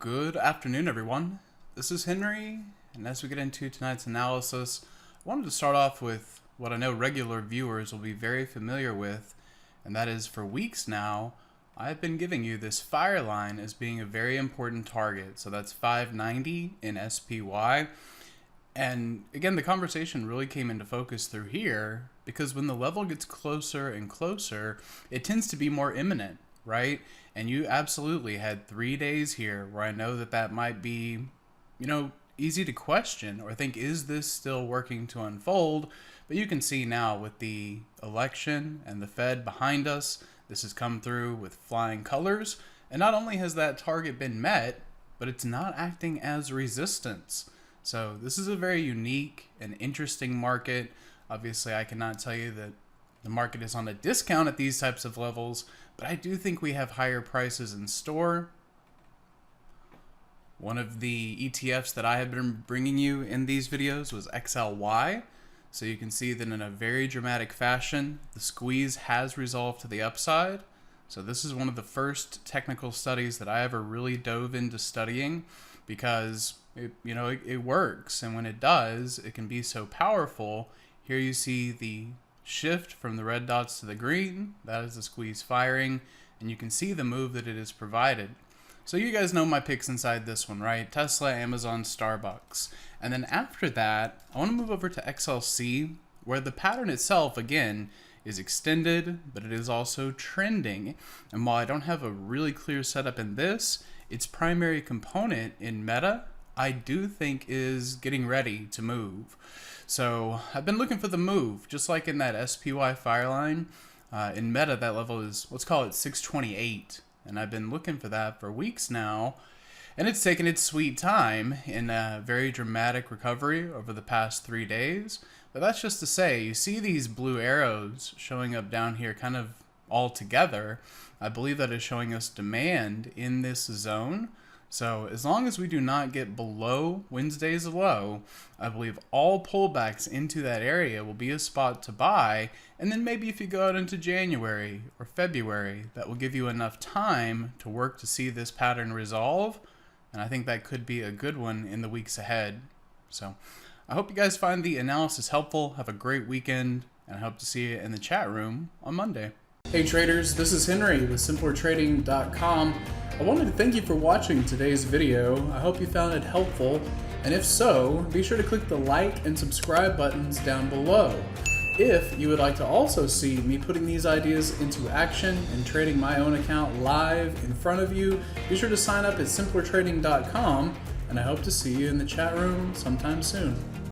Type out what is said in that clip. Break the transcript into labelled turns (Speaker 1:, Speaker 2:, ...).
Speaker 1: Good afternoon, everyone. This is Henry, and as we get into tonight's analysis, I wanted to start off with what I know regular viewers will be very familiar with, and that is for weeks now, I've been giving you this fire line as being a very important target. So that's 590 in SPY. And again, the conversation really came into focus through here because when the level gets closer and closer, it tends to be more imminent, right? And you absolutely had 3 days here where I know that might be, easy to question or think, is this still working to unfold? But you can see now with the election and the Fed behind us, this has come through with flying colors. And not only has that target been met, but it's not acting as resistance. So this is a very unique and interesting market. Obviously, I cannot tell you that the market is on a discount at these types of levels, but I do think we have higher prices in store. One of the ETFs that I have been bringing you in these videos was XLY. So you can see that in a very dramatic fashion, the squeeze has resolved to the upside. So this is one of the first technical studies that I ever really dove into studying because it works. And when it does, it can be so powerful. Here you see the shift from the red dots to the green. That is the squeeze firing. And you can see the move that it has provided. So you guys know my picks inside this one, right? Tesla, Amazon, Starbucks. And then after that, I want to move over to XLC, where the pattern itself, again, is extended, but it is also trending. And while I don't have a really clear setup in this, its primary component in Meta, I do think is getting ready to move. So I've been looking for the move, just like in that SPY fire line. In Meta, that level is, let's call it 628. And I've been looking for that for weeks now. And it's taken its sweet time in a very dramatic recovery over the past 3 days. But that's just to say, you see these blue arrows showing up down here kind of all together. I believe that is showing us demand in this zone. So as long as we do not get below Wednesday's low, I believe all pullbacks into that area will be a spot to buy. And then maybe if you go out into January or February, that will give you enough time to work to see this pattern resolve. And I think that could be a good one in the weeks ahead. So I hope you guys find the analysis helpful. Have a great weekend, and I hope to see you in the chat room on Monday. Hey traders, this is Henry with simplertrading.com. I wanted to thank you for watching today's video. I hope you found it helpful, and if so, be sure to click the like and subscribe buttons down below. If you would like to also see me putting these ideas into action and trading my own account live in front of you, be sure to sign up at simplertrading.com, and I hope to see you in the chat room sometime soon.